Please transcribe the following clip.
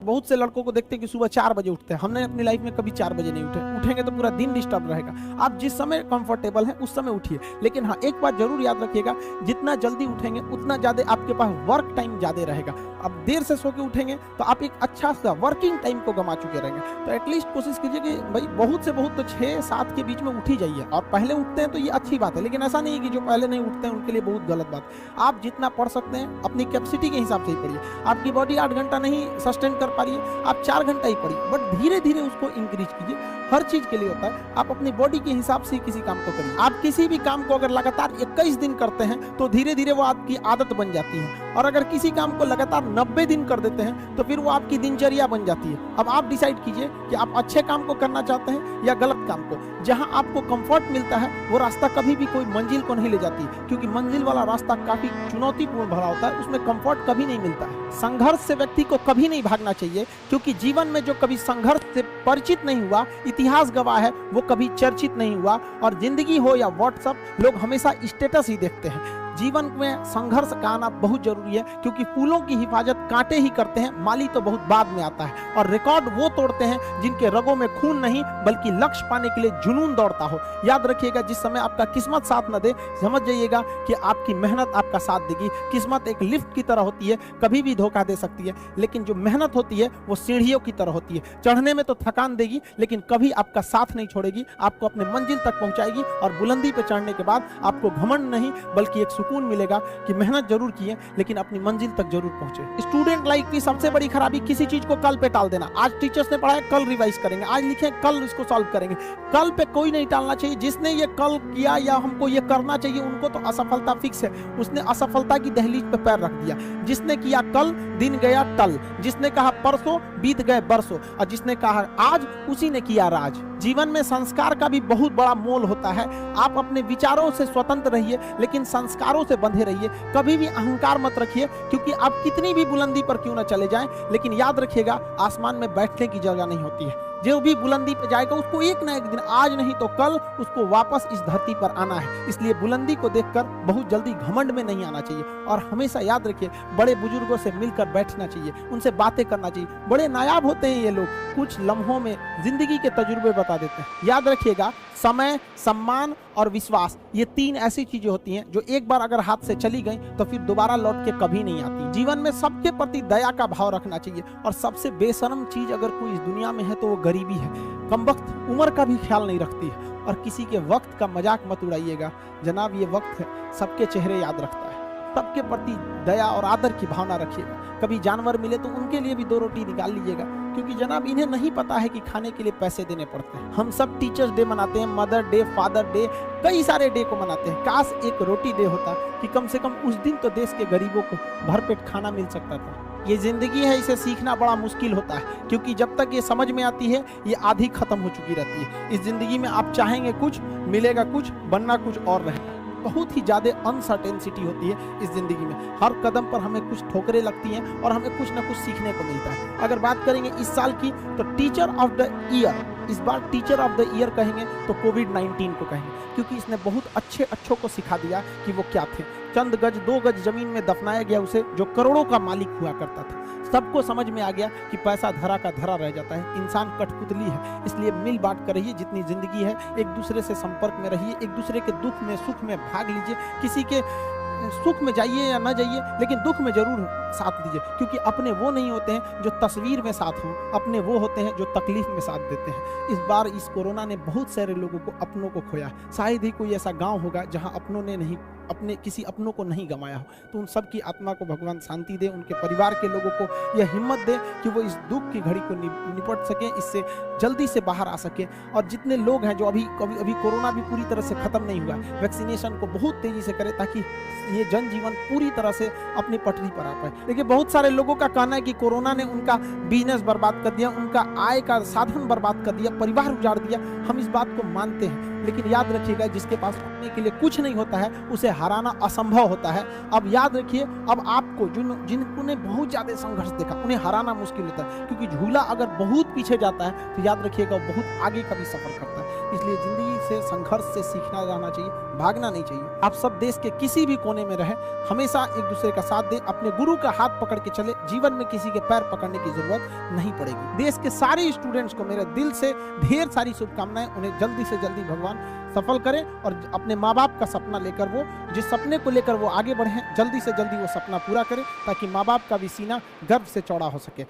बहुत से लड़कों को देखते हैं कि सुबह 4 बजे उठते हैं। हमने अपनी लाइफ में कभी 4 बजे नहीं उठेंगे तो पूरा दिन डिस्टर्ब रहेगा। आप जिस समय कंफर्टेबल हैं उस समय उठिए, लेकिन हाँ एक बात जरूर याद रखिएगा, जितना जल्दी उठेंगे उतना ज्यादा आपके पास वर्क टाइम ज्यादा रहेगा। अब देर से सो के उठेंगे तो आप एक अच्छा सा वर्किंग टाइम को गंवा चुके रहेंगे। तो एटलीस्ट कोशिश कीजिए कि भाई बहुत से बहुत तो 6-7 के बीच में उठ ही जाइए। और पहले उठते हैं तो ये अच्छी बात है, लेकिन ऐसा नहीं है कि जो पहले नहीं उठते हैं उनके लिए बहुत गलत बात। आप जितना पढ़ सकते हैं अपनी कैपेसिटी के हिसाब से ही पढ़िए। आपकी बॉडी 8 घंटा नहीं सस्टेन कर पा रही है, आप 4 घंटा ही पढ़िए, बट धीरे धीरे उसको इंक्रीज कीजिए। हर चीज के लिए होता है, आप अपनी बॉडी के हिसाब से किसी काम को करिए। आप किसी भी काम को अगर लगातार 21 दिन करते हैं तो धीरे धीरे वो आपकी आदत बन जाती है, और अगर किसी काम को लगातार 90 दिन कर देते हैं तो फिर वो आपकी दिनचर्या बन जाती है। अब आप डिसाइड कीजिए कि आप अच्छे काम को करना चाहते हैं या गलत काम को। जहां आपको कंफर्ट मिलता है वो रास्ता कभी भी कोई मंजिल को नहीं ले जाती, क्योंकि मंजिल वाला रास्ता काफी चुनौतीपूर्ण भरा होता है, उसमें कंफर्ट कभी नहीं मिलता है। संघर्ष से व्यक्ति को कभी नहीं भागना चाहिए, क्योंकि जीवन में जो कभी संघर्ष से परिचित नहीं हुआ, इतिहास गवाह है, वो कभी चर्चित नहीं हुआ। और जिंदगी हो या व्हाट्सएप, लोग हमेशा स्टेटस ही देखते हैं। जीवन में संघर्ष का आना बहुत जरूरी है, क्योंकि फूलों की हिफाजत कांटे ही करते हैं, माली तो बहुत बाद में आता है। और रिकॉर्ड वो तोड़ते हैं जिनके रगों में खून नहीं बल्कि लक्ष्य पाने के लिए जुनून दौड़ता हो। याद रखिएगा, जिस समय आपका किस्मत साथ न दे, समझ जाइएगा कि आपकी मेहनत आपका साथ देगी। किस्मत एक लिफ्ट की तरह होती है, कभी भी धोखा दे सकती है, लेकिन जो मेहनत होती है वो सीढ़ियों की तरह होती है। चढ़ने में तो थकान देगी, लेकिन कभी आपका साथ नहीं छोड़ेगी, आपको अपने मंजिल तक पहुंचाएगी। और बुलंदी पे चढ़ने के बाद आपको घमंड नहीं बल्कि एक सुकून मिलेगा कि मेहनत जरूर की है, लेकिन अपनी मंजिल तक जरूर पहुंचे। स्टूडेंट लाइफ की सबसे बड़ी खराबी किसी चीज को कल पे टाल देना। आज टीचर्स ने पढ़ाया, कल रिवाइज करेंगे, आज लिखे कल इसको सॉल्व करेंगे। कल पे कोई नहीं टालना चाहिए। जिसने ये कल किया या हमको ये करना चाहिए, उनको तो असफलता फिक्स है, उसने असफलता की दहलीज पे पैर रख दिया। जिसने किया कल, दिन गया टल। जिसने कहा परसों, बीत गए बरसों। और जिसने कहा आज, उसी ने किया राज। जीवन में संस्कार का भी बहुत बड़ा मोल होता है। आप अपने विचारों से स्वतंत्र रहिए, लेकिन संस्कारों से बंधे रहिए। कभी भी अहंकार मत रखिए, क्योंकि आप कितनी भी बुलंदी पर क्यों न चले जाएं, लेकिन याद रखिएगा आसमान में बैठने की जगह नहीं होती है। जो भी बुलंदी पे जाएगा उसको एक ना एक दिन, आज नहीं तो कल, उसको वापस इस धरती पर आना है। इसलिए बुलंदी को देखकर बहुत जल्दी घमंड में नहीं आना चाहिए। और हमेशा याद रखिए, बड़े बुजुर्गों से मिलकर बैठना चाहिए, उनसे बातें करना चाहिए। बड़े नायाब होते हैं ये लोग, कुछ लम्हों में जिंदगी के तजुर्बे बता देते हैं। याद रखिएगा, समय, सम्मान और विश्वास, ये 3 ऐसी चीजें होती हैं जो एक बार अगर हाथ से चली गई तो फिर दोबारा लौट के कभी नहीं आती। जीवन में सबके प्रति दया का भाव रखना चाहिए। और सबसे बेशर्म चीज अगर कोई इस दुनिया में है तो वो गरीबी है। कमबख्त उम्र का भी ख्याल नहीं रखती है। और किसी के वक्त का मजाक मत उड़ाइएगा। जनाब, ये वक्त है, सबके चेहरे याद रखता है। सबके प्रति दया और आदर की भावना रखिएगा। कभी जानवर मिले तो उनके लिए भी 2 रोटी निकाल लीजिएगा, क्योंकि जनाब इन्हें नहीं पता है कि खाने के लिए पैसे देने पड़ते हैं। हम सब टीचर्स डे मनाते हैं, मदर डे, फादर डे, कई सारे डे को मनाते हैं। काश एक रोटी डे होता कि कम से कम उस दिन तो देश के गरीबों को भरपेट खाना मिल सकता था। ये जिंदगी है, इसे सीखना बड़ा मुश्किल होता है, क्योंकि जब तक ये समझ में आती है ये आधी खत्म हो चुकी रहती है। इस जिंदगी में आप चाहेंगे कुछ, मिलेगा कुछ, बनना कुछ और रहेगा। बहुत ही ज्यादा अनसर्टेनिटी होती है इस जिंदगी में। हर कदम पर हमें कुछ ठोकरें लगती हैं और हमें कुछ ना कुछ सीखने को मिलता है। अगर बात करेंगे इस साल की, तो टीचर ऑफ द ईयर, इस बार टीचर ऑफ द ईयर कहेंगे तो कोविड-19 को कहेंगे, क्योंकि इसने बहुत अच्छों को सिखा दिया कि वो क्या थे। चंद गज 2 गज जमीन में दफनाया गया उसे, जो करोड़ों का मालिक हुआ करता था। सबको समझ में आ गया कि पैसा धरा का धरा रह जाता है, इंसान कठपुतली है। इसलिए मिल बांट कर रहिए, जितनी जिंदगी है एक दूसरे से संपर्क में रहिए, एक दूसरे के दुख में सुख में भाग लीजिए। किसी के सुख में जाइए या ना जाइए, लेकिन दुख में जरूर साथ दीजिए, क्योंकि अपने वो नहीं होते हैं जो तस्वीर में साथ हों, अपने वो होते हैं जो तकलीफ में साथ देते हैं। इस बार इस कोरोना ने बहुत सारे लोगों को, अपनों को खोया। शायद ही कोई ऐसा गांव होगा जहां अपनों ने नहीं, अपने किसी अपनों को नहीं गंवाया हो। तो उन सब की आत्मा को भगवान शांति दे, उनके परिवार के लोगों को यह हिम्मत दे कि वो इस दुख की घड़ी को निपट सकें, इससे जल्दी से बाहर आ सकें। और जितने लोग हैं जो अभी कोरोना भी पूरी तरह से खत्म नहीं हुआ, वैक्सीनेशन को बहुत तेजी से करें, ताकि ये जनजीवन पूरी तरह से अपनी पटरी पर आ पाए। देखिए, बहुत सारे लोगों का कहना है कि कोरोना ने उनका बिजनेस बर्बाद कर दिया, उनका आय का साधन बर्बाद कर दिया, परिवार उजाड़ दिया। हम इस बात को मानते हैं, लेकिन याद रखिएगा, जिसके पास पाने के लिए कुछ नहीं होता है उसे हराना असंभव होता है। अब याद रखिए, अब आपको जिन्होंने बहुत ज्यादा संघर्ष देखा, उन्हें हराना मुश्किल होता है, क्योंकि झूला अगर बहुत पीछे जाता है तो याद रखिएगा बहुत आगे का भी सफर करता है। इसलिए जिंदगी से संघर्ष से सीखना जाना चाहिए, भागना नहीं चाहिए। आप सब देश के किसी भी कोने में रहें, हमेशा एक दूसरे का साथ दें, अपने गुरु का हाथ पकड़ के चले, जीवन में किसी के पैर पकड़ने की जरूरत नहीं पड़ेगी। देश के सारे स्टूडेंट्स को मेरे दिल से ढेर सारी शुभकामनाएं, उन्हें जल्दी से जल्दी भगवान सफल करें और अपने माँ बाप का सपना लेकर वो जिस सपने को लेकर वो आगे बढ़े, जल्दी से जल्दी वो सपना पूरा करें, ताकि माँ बाप का भी सीना गर्व से चौड़ा हो सके।